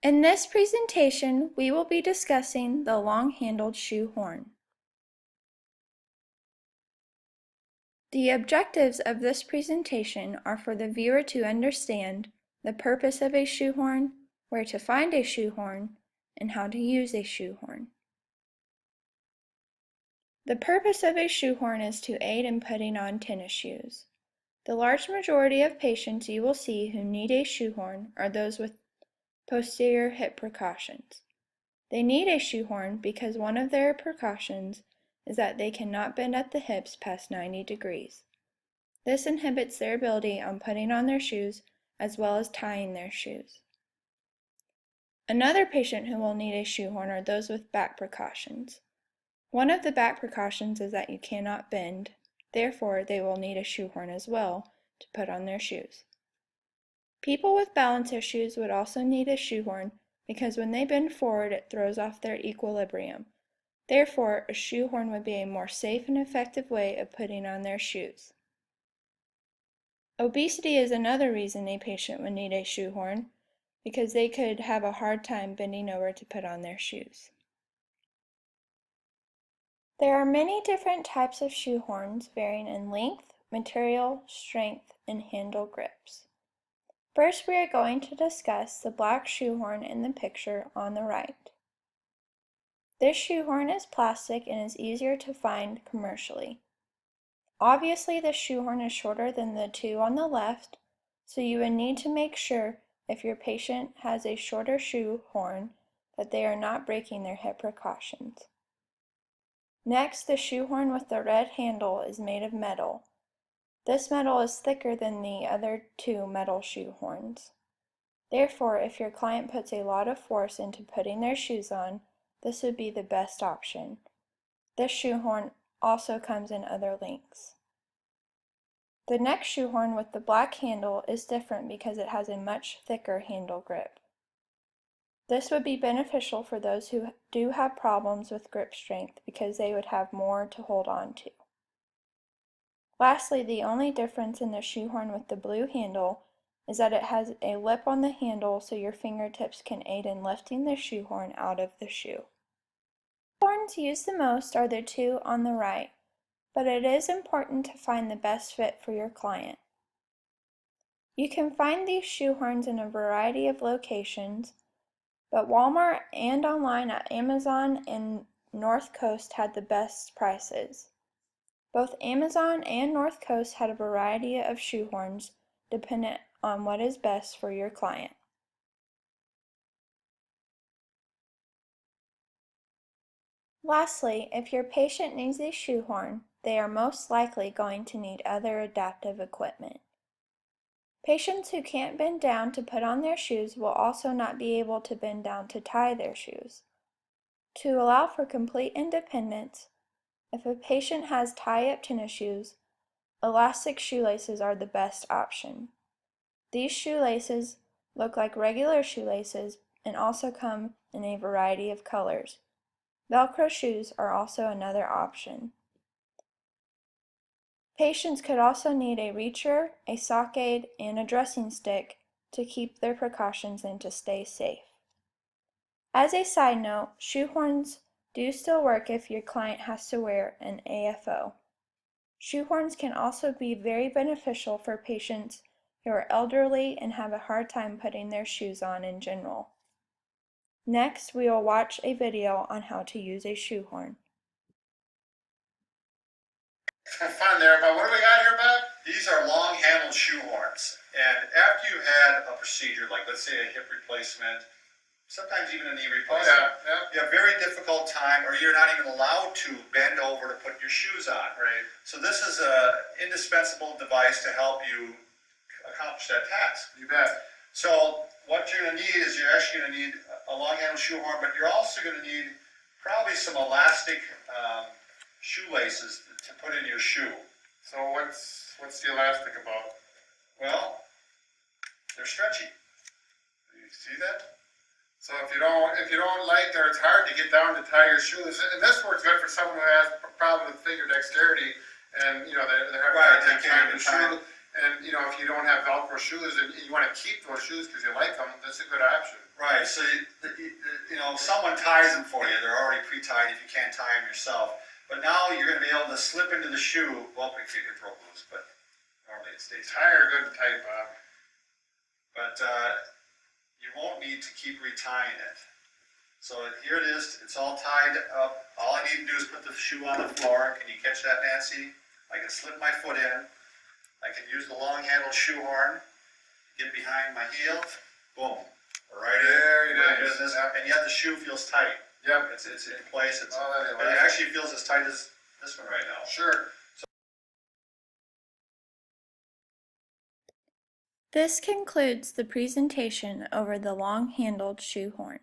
In this presentation, we will be discussing the long-handled shoe horn. The objectives of this presentation are for the viewer to understand the purpose of a shoe horn, where to find a shoe horn, and how to use a shoe horn. The purpose of a shoe horn is to aid in putting on tennis shoes. The large majority of patients you will see who need a shoe horn are those with posterior hip precautions. They need a shoe horn because one of their precautions is that they cannot bend at the hips past 90 degrees. This inhibits their ability on putting on their shoes as well as tying their shoes. Another patient who will need a shoe horn are those with back precautions. One of the back precautions is that you cannot bend, therefore they will need a shoe horn as well to put on their shoes. People with balance issues would also need a shoe horn because when they bend forward it throws off their equilibrium. Therefore, a shoe horn would be a more safe and effective way of putting on their shoes. Obesity is another reason a patient would need a shoe horn, because they could have a hard time bending over to put on their shoes. There are many different types of shoe horns varying in length, material, strength, and handle grips. First, we are going to discuss the black shoe horn in the picture on the right. This shoe horn is plastic and is easier to find commercially. Obviously, the shoe horn is shorter than the two on the left, so you would need to make sure if your patient has a shorter shoe horn that they are not breaking their hip precautions. Next, the shoe horn with the red handle is made of metal. This metal is thicker than the other two metal shoe horns. Therefore, if your client puts a lot of force into putting their shoes on, this would be the best option. This shoe horn also comes in other lengths. The next shoe horn with the black handle is different because it has a much thicker handle grip. This would be beneficial for those who do have problems with grip strength because they would have more to hold on to. Lastly, the only difference in the shoe horn with the blue handle is that it has a lip on the handle so your fingertips can aid in lifting the shoe horn out of the shoe. The horns used the most are the two on the right, but it is important to find the best fit for your client. You can find these shoe horns in a variety of locations, but Walmart and online at Amazon and North Coast had the best prices. Both Amazon and North Coast had a variety of shoe horns dependent on what is best for your client. Lastly, if your patient needs a shoe horn, they are most likely going to need other adaptive equipment. Patients who can't bend down to put on their shoes will also not be able to bend down to tie their shoes. To allow for complete independence, if a patient has tie-up tennis shoes, elastic shoelaces are the best option. These shoelaces look like regular shoelaces and also come in a variety of colors. Velcro shoes are also another option. Patients could also need a reacher, a sock aid, and a dressing stick to keep their precautions and to stay safe. As a side note, shoe horns do still work if your client has to wear an AFO. Shoe horns can also be very beneficial for patients who are elderly and have a hard time putting their shoes on in general. Next, we will watch a video on how to use a shoe horn. Fun there, but what do we got here, Bob? These are long-handled shoe horns. And after you had a procedure, like let's say a hip replacement, sometimes even a knee replacement, you have a very difficult time, or you're not even allowed to bend over to put your shoes on. Right. So this is an indispensable device to help you accomplish that task. You bet. So what you're going to need is you're actually going to need a long-handled shoe horn, but you're also going to need probably some elastic shoelaces to put in your shoe. So what's the elastic about? Well, they're stretchy. You see that? So if you don't like, or it's hard to get down to tie your shoe, and this works good for someone who has a problem with finger dexterity, and they're having a hard time tying the shoe. And, you know, if you don't have Velcro shoes and you want to keep those shoes because you like them, that's a good option. Right, so you know, someone ties them for you. They're already pre-tied if you can't tie them yourself. But now you're going to be able to slip into the shoe. Well, if you get broke loose, but normally it stays tied. Tie are good and tight, Bob. But you won't need to keep retying it. So here it is. It's all tied up. All I need to do is put the shoe on the floor. Can you catch that, Nancy? I can slip my foot in. I can use the long-handled shoehorn. Get behind my heel. Boom. Right in. There it is. Yep. And yet the shoe feels tight. Yep. It's in place. It Oh, actually feels as tight as this one right now. Sure. This concludes the presentation over the long-handled shoe horn.